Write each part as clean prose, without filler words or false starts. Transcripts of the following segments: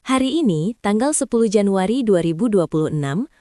Hari ini, tanggal 10 Januari 2026,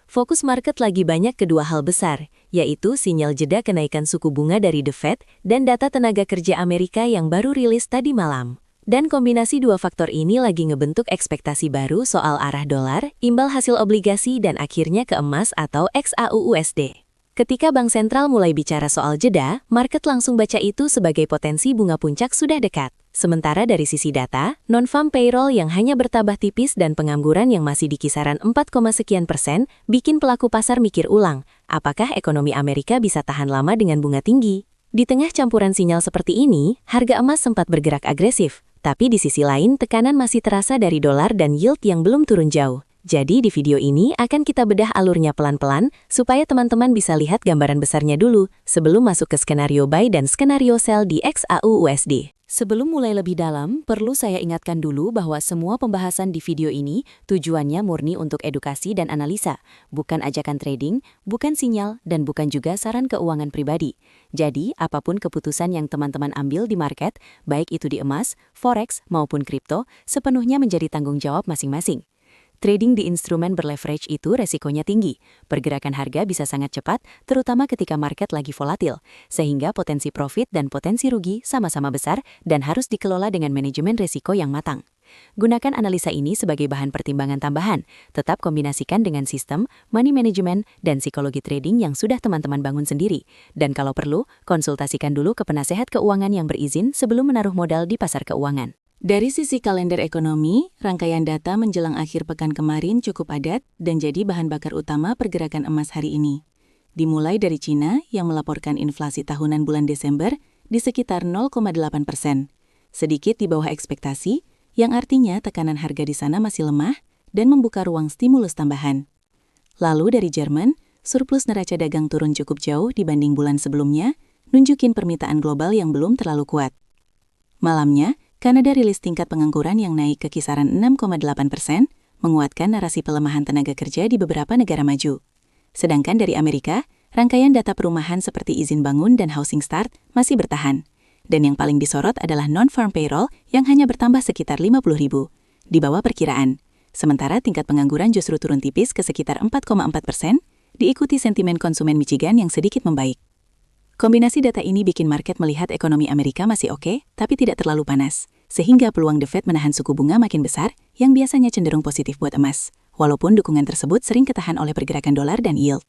fokus market lagi banyak kedua hal besar, yaitu sinyal jeda kenaikan suku bunga dari The Fed dan data tenaga kerja Amerika yang baru rilis tadi malam. Dan kombinasi dua faktor ini lagi ngebentuk ekspektasi baru soal arah dolar, imbal hasil obligasi dan akhirnya ke emas atau XAUUSD. Ketika Bank Sentral mulai bicara soal jeda, market langsung baca itu sebagai potensi bunga puncak sudah dekat. Sementara dari sisi data, non-farm payroll yang hanya bertambah tipis dan pengangguran yang masih di kisaran 4, sekian persen, bikin pelaku pasar mikir ulang, apakah ekonomi Amerika bisa tahan lama dengan bunga tinggi? Di tengah campuran sinyal seperti ini, harga emas sempat bergerak agresif, tapi di sisi lain tekanan masih terasa dari dolar dan yield yang belum turun jauh. Jadi di video ini akan kita bedah alurnya pelan-pelan supaya teman-teman bisa lihat gambaran besarnya dulu sebelum masuk ke skenario buy dan skenario sell di XAUUSD. Sebelum mulai lebih dalam, perlu saya ingatkan dulu bahwa semua pembahasan di video ini tujuannya murni untuk edukasi dan analisa, bukan ajakan trading, bukan sinyal, dan bukan juga saran keuangan pribadi. Jadi, apapun keputusan yang teman-teman ambil di market, baik itu di emas, forex, maupun kripto, sepenuhnya menjadi tanggung jawab masing-masing. Trading di instrumen berleverage itu resikonya tinggi. Pergerakan harga bisa sangat cepat, terutama ketika market lagi volatil, sehingga potensi profit dan potensi rugi sama-sama besar dan harus dikelola dengan manajemen resiko yang matang. Gunakan analisa ini sebagai bahan pertimbangan tambahan, tetap kombinasikan dengan sistem, money management, dan psikologi trading yang sudah teman-teman bangun sendiri. Dan kalau perlu, konsultasikan dulu ke penasehat keuangan yang berizin sebelum menaruh modal di pasar keuangan. Dari sisi kalender ekonomi, rangkaian data menjelang akhir pekan kemarin cukup padat dan jadi bahan bakar utama pergerakan emas hari ini. Dimulai dari Cina yang melaporkan inflasi tahunan bulan Desember di sekitar 0,8%, sedikit di bawah ekspektasi, yang artinya tekanan harga di sana masih lemah dan membuka ruang stimulus tambahan. Lalu dari Jerman, surplus neraca dagang turun cukup jauh dibanding bulan sebelumnya, nunjukin permintaan global yang belum terlalu kuat. Malamnya, Kanada rilis tingkat pengangguran yang naik ke kisaran 6,8%, menguatkan narasi pelemahan tenaga kerja di beberapa negara maju. Sedangkan dari Amerika, rangkaian data perumahan seperti izin bangun dan housing start masih bertahan. Dan yang paling disorot adalah non-farm payroll yang hanya bertambah sekitar 50.000, di bawah perkiraan. Sementara tingkat pengangguran justru turun tipis ke sekitar 4,4%, diikuti sentimen konsumen Michigan yang sedikit membaik. Kombinasi data ini bikin market melihat ekonomi Amerika masih oke, tapi tidak terlalu panas, sehingga peluang The Fed menahan suku bunga makin besar, yang biasanya cenderung positif buat emas, walaupun dukungan tersebut sering ketahan oleh pergerakan dolar dan yield.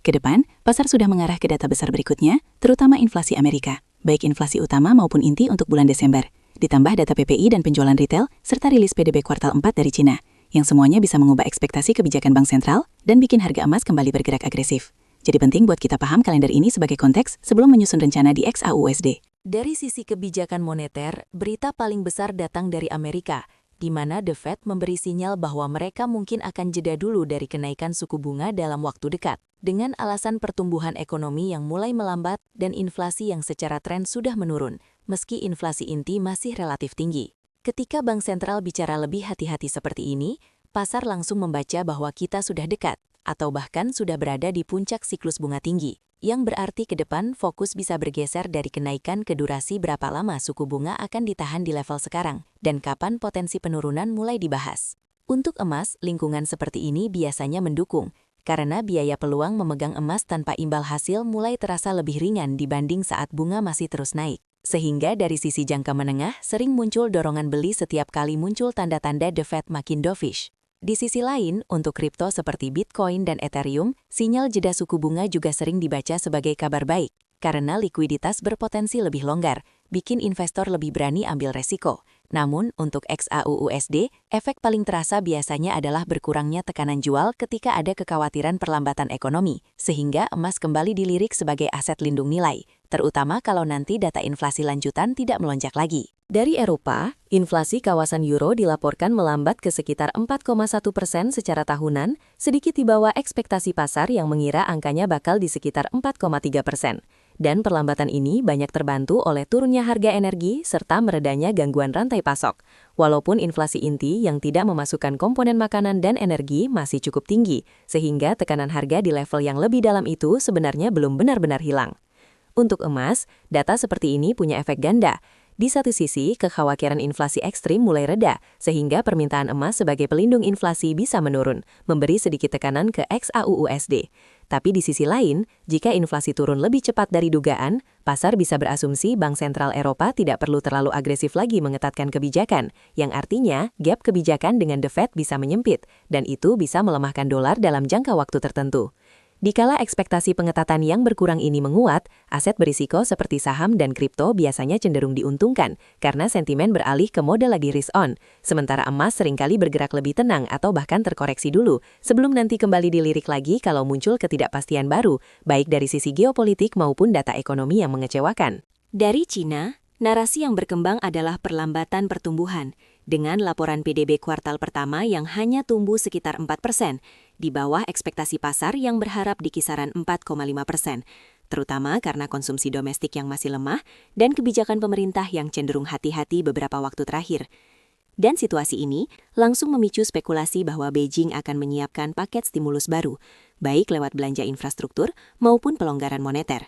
Kedepan, pasar sudah mengarah ke data besar berikutnya, terutama inflasi Amerika, baik inflasi utama maupun inti untuk bulan Desember, ditambah data PPI dan penjualan retail, serta rilis PDB kuartal 4 dari Cina, yang semuanya bisa mengubah ekspektasi kebijakan Bank Sentral dan bikin harga emas kembali bergerak agresif. Jadi penting buat kita paham kalender ini sebagai konteks sebelum menyusun rencana di XAUUSD. Dari sisi kebijakan moneter, berita paling besar datang dari Amerika, di mana The Fed memberi sinyal bahwa mereka mungkin akan jeda dulu dari kenaikan suku bunga dalam waktu dekat, dengan alasan pertumbuhan ekonomi yang mulai melambat dan inflasi yang secara tren sudah menurun, meski inflasi inti masih relatif tinggi. Ketika Bank Sentral bicara lebih hati-hati seperti ini, pasar langsung membaca bahwa kita sudah dekat, atau bahkan sudah berada di puncak siklus bunga tinggi, yang berarti ke depan fokus bisa bergeser dari kenaikan ke durasi berapa lama suku bunga akan ditahan di level sekarang, dan kapan potensi penurunan mulai dibahas. Untuk emas, lingkungan seperti ini biasanya mendukung, karena biaya peluang memegang emas tanpa imbal hasil mulai terasa lebih ringan dibanding saat bunga masih terus naik. Sehingga dari sisi jangka menengah, sering muncul dorongan beli setiap kali muncul tanda-tanda The Fed makin dovish. Di sisi lain, untuk kripto seperti Bitcoin dan Ethereum, sinyal jeda suku bunga juga sering dibaca sebagai kabar baik, karena likuiditas berpotensi lebih longgar, bikin investor lebih berani ambil resiko. Namun, untuk XAUUSD, efek paling terasa biasanya adalah berkurangnya tekanan jual ketika ada kekhawatiran perlambatan ekonomi, sehingga emas kembali dilirik sebagai aset lindung nilai, terutama kalau nanti data inflasi lanjutan tidak melonjak lagi. Dari Eropa, inflasi kawasan Euro dilaporkan melambat ke sekitar 4,1% secara tahunan, sedikit di bawah ekspektasi pasar yang mengira angkanya bakal di sekitar 4,3%. Dan perlambatan ini banyak terbantu oleh turunnya harga energi serta meredanya gangguan rantai pasok. Walaupun inflasi inti yang tidak memasukkan komponen makanan dan energi masih cukup tinggi, sehingga tekanan harga di level yang lebih dalam itu sebenarnya belum benar-benar hilang. Untuk emas, data seperti ini punya efek ganda. Di satu sisi, kekhawatiran inflasi ekstrim mulai reda, sehingga permintaan emas sebagai pelindung inflasi bisa menurun, memberi sedikit tekanan ke XAUUSD. Tapi di sisi lain, jika inflasi turun lebih cepat dari dugaan, pasar bisa berasumsi Bank Sentral Eropa tidak perlu terlalu agresif lagi mengetatkan kebijakan, yang artinya gap kebijakan dengan The Fed bisa menyempit, dan itu bisa melemahkan dolar dalam jangka waktu tertentu. Dikala ekspektasi pengetatan yang berkurang ini menguat, aset berisiko seperti saham dan kripto biasanya cenderung diuntungkan karena sentimen beralih ke mode lagi risk on, sementara emas seringkali bergerak lebih tenang atau bahkan terkoreksi dulu sebelum nanti kembali dilirik lagi kalau muncul ketidakpastian baru, baik dari sisi geopolitik maupun data ekonomi yang mengecewakan. Dari Cina, narasi yang berkembang adalah perlambatan pertumbuhan, dengan laporan PDB kuartal pertama yang hanya tumbuh sekitar 4%, di bawah ekspektasi pasar yang berharap di kisaran 4,5%, terutama karena konsumsi domestik yang masih lemah dan kebijakan pemerintah yang cenderung hati-hati beberapa waktu terakhir. Dan situasi ini langsung memicu spekulasi bahwa Beijing akan menyiapkan paket stimulus baru, baik lewat belanja infrastruktur maupun pelonggaran moneter.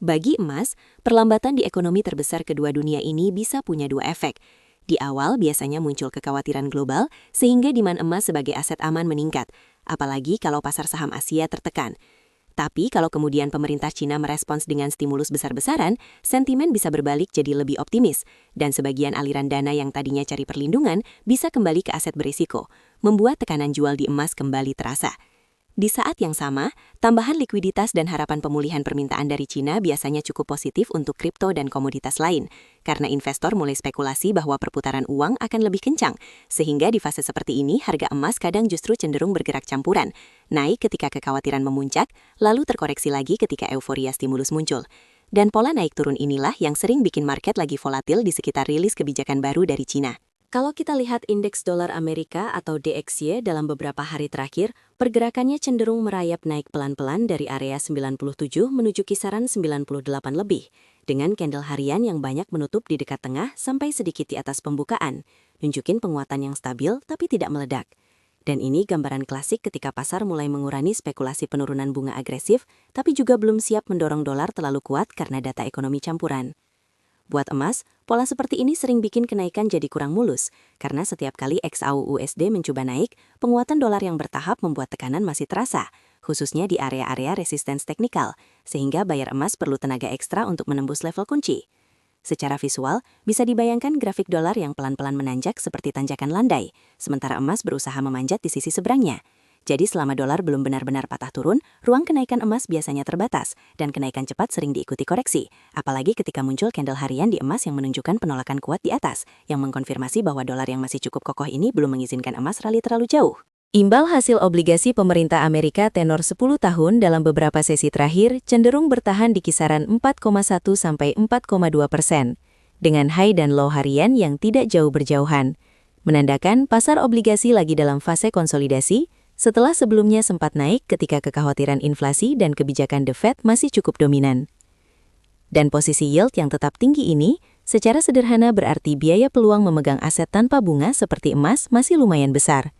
Bagi emas, perlambatan di ekonomi terbesar kedua dunia ini bisa punya dua efek. Di awal biasanya muncul kekhawatiran global sehingga demand emas sebagai aset aman meningkat, apalagi kalau pasar saham Asia tertekan. Tapi kalau kemudian pemerintah Cina merespons dengan stimulus besar-besaran, sentimen bisa berbalik jadi lebih optimis, dan sebagian aliran dana yang tadinya cari perlindungan bisa kembali ke aset berisiko, membuat tekanan jual di emas kembali terasa. Di saat yang sama, tambahan likuiditas dan harapan pemulihan permintaan dari Cina biasanya cukup positif untuk kripto dan komoditas lain, karena investor mulai spekulasi bahwa perputaran uang akan lebih kencang, sehingga di fase seperti ini harga emas kadang justru cenderung bergerak campuran, naik ketika kekhawatiran memuncak, lalu terkoreksi lagi ketika euforia stimulus muncul. Dan pola naik turun inilah yang sering bikin market lagi volatil di sekitar rilis kebijakan baru dari Cina. Kalau kita lihat indeks dolar Amerika atau DXY dalam beberapa hari terakhir, pergerakannya cenderung merayap naik pelan-pelan dari area 97 menuju kisaran 98 lebih, dengan candle harian yang banyak menutup di dekat tengah sampai sedikit di atas pembukaan, nunjukin penguatan yang stabil tapi tidak meledak. Dan ini gambaran klasik ketika pasar mulai mengurangi spekulasi penurunan bunga agresif, tapi juga belum siap mendorong dolar terlalu kuat karena data ekonomi campuran. Buat emas, pola seperti ini sering bikin kenaikan jadi kurang mulus, karena setiap kali XAUUSD mencoba naik, penguatan dolar yang bertahap membuat tekanan masih terasa, khususnya di area-area resistance teknikal, sehingga buyer emas perlu tenaga ekstra untuk menembus level kunci. Secara visual, bisa dibayangkan grafik dolar yang pelan-pelan menanjak seperti tanjakan landai, sementara emas berusaha memanjat di sisi seberangnya. Jadi selama dolar belum benar-benar patah turun, ruang kenaikan emas biasanya terbatas, dan kenaikan cepat sering diikuti koreksi, apalagi ketika muncul candle harian di emas yang menunjukkan penolakan kuat di atas, yang mengkonfirmasi bahwa dolar yang masih cukup kokoh ini belum mengizinkan emas rally terlalu jauh. Imbal hasil obligasi pemerintah Amerika tenor 10 tahun dalam beberapa sesi terakhir cenderung bertahan di kisaran 4,1 sampai 4,2%, dengan high dan low harian yang tidak jauh berjauhan, menandakan pasar obligasi lagi dalam fase konsolidasi, setelah sebelumnya sempat naik ketika kekhawatiran inflasi dan kebijakan The Fed masih cukup dominan. Dan posisi yield yang tetap tinggi ini, secara sederhana berarti biaya peluang memegang aset tanpa bunga seperti emas masih lumayan besar.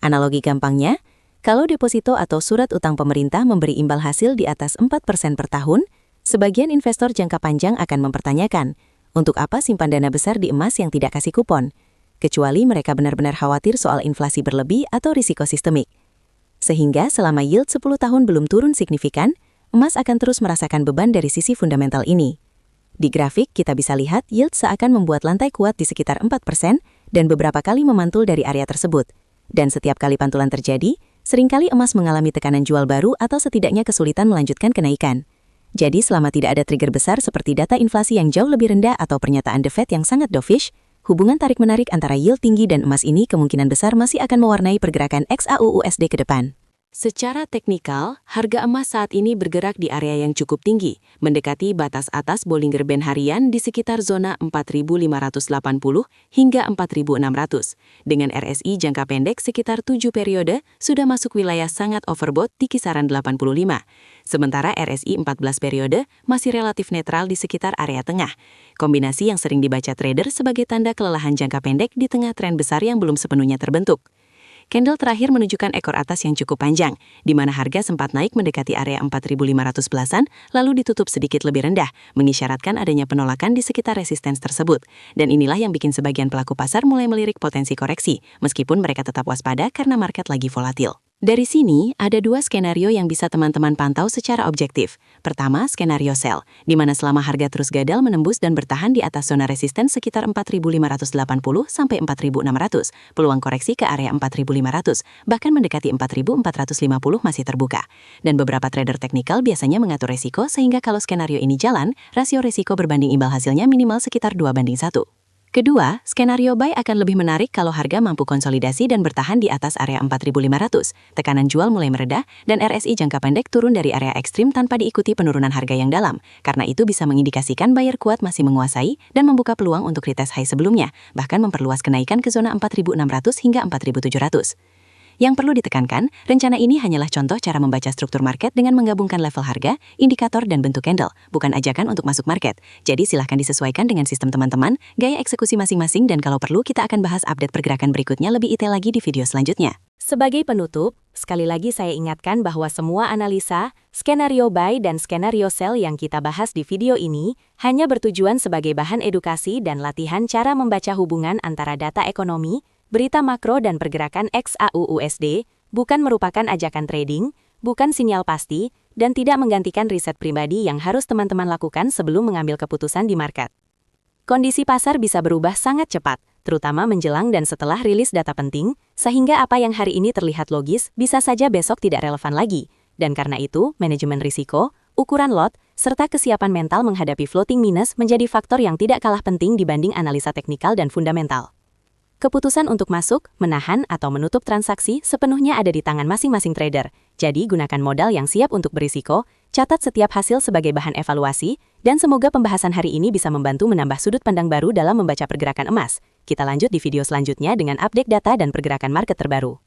Analogi gampangnya, kalau deposito atau surat utang pemerintah memberi imbal hasil di atas 4% per tahun, sebagian investor jangka panjang akan mempertanyakan, untuk apa simpan dana besar di emas yang tidak kasih kupon? Kecuali mereka benar-benar khawatir soal inflasi berlebih atau risiko sistemik. Sehingga selama yield 10 tahun belum turun signifikan, emas akan terus merasakan beban dari sisi fundamental ini. Di grafik kita bisa lihat yield seakan membuat lantai kuat di sekitar 4% dan beberapa kali memantul dari area tersebut. Dan setiap kali pantulan terjadi, seringkali emas mengalami tekanan jual baru atau setidaknya kesulitan melanjutkan kenaikan. Jadi selama tidak ada trigger besar seperti data inflasi yang jauh lebih rendah atau pernyataan The Fed yang sangat dovish, hubungan tarik-menarik antara yield tinggi dan emas ini kemungkinan besar masih akan mewarnai pergerakan XAUUSD ke depan. Secara teknikal, harga emas saat ini bergerak di area yang cukup tinggi, mendekati batas atas Bollinger Band harian di sekitar zona 4.580 hingga 4.600. Dengan RSI jangka pendek sekitar 7 periode, sudah masuk wilayah sangat overbought di kisaran 85. Sementara RSI 14 periode masih relatif netral di sekitar area tengah. Kombinasi yang sering dibaca trader sebagai tanda kelelahan jangka pendek di tengah tren besar yang belum sepenuhnya terbentuk. Candle terakhir menunjukkan ekor atas yang cukup panjang, di mana harga sempat naik mendekati area 4.500 belasan, lalu ditutup sedikit lebih rendah, mengisyaratkan adanya penolakan di sekitar resistance tersebut. Dan inilah yang bikin sebagian pelaku pasar mulai melirik potensi koreksi, meskipun mereka tetap waspada karena market lagi volatil. Dari sini, ada dua skenario yang bisa teman-teman pantau secara objektif. Pertama, skenario sell, di mana selama harga terus gadal menembus dan bertahan di atas zona resisten sekitar 4.580 sampai 4.600, peluang koreksi ke area 4.500, bahkan mendekati 4.450 masih terbuka. Dan beberapa trader teknikal biasanya mengatur resiko sehingga kalau skenario ini jalan, rasio resiko berbanding imbal hasilnya minimal sekitar 2:1. Kedua, skenario buy akan lebih menarik kalau harga mampu konsolidasi dan bertahan di atas area 4.500, tekanan jual mulai meredah, dan RSI jangka pendek turun dari area ekstrim tanpa diikuti penurunan harga yang dalam, karena itu bisa mengindikasikan buyer kuat masih menguasai dan membuka peluang untuk retest high sebelumnya, bahkan memperluas kenaikan ke zona 4.600 hingga 4.700. Yang perlu ditekankan, rencana ini hanyalah contoh cara membaca struktur market dengan menggabungkan level harga, indikator, dan bentuk candle, bukan ajakan untuk masuk market. Jadi silahkan disesuaikan dengan sistem teman-teman, gaya eksekusi masing-masing, dan kalau perlu kita akan bahas update pergerakan berikutnya lebih detail lagi di video selanjutnya. Sebagai penutup, sekali lagi saya ingatkan bahwa semua analisa, skenario buy dan skenario sell yang kita bahas di video ini hanya bertujuan sebagai bahan edukasi dan latihan cara membaca hubungan antara data ekonomi, berita makro dan pergerakan XAUUSD, bukan merupakan ajakan trading, bukan sinyal pasti, dan tidak menggantikan riset pribadi yang harus teman-teman lakukan sebelum mengambil keputusan di market. Kondisi pasar bisa berubah sangat cepat, terutama menjelang dan setelah rilis data penting, sehingga apa yang hari ini terlihat logis bisa saja besok tidak relevan lagi. Dan karena itu, manajemen risiko, ukuran lot, serta kesiapan mental menghadapi floating minus menjadi faktor yang tidak kalah penting dibanding analisa teknikal dan fundamental. Keputusan untuk masuk, menahan, atau menutup transaksi sepenuhnya ada di tangan masing-masing trader. Jadi gunakan modal yang siap untuk berisiko, catat setiap hasil sebagai bahan evaluasi, dan semoga pembahasan hari ini bisa membantu menambah sudut pandang baru dalam membaca pergerakan emas. Kita lanjut di video selanjutnya dengan update data dan pergerakan market terbaru.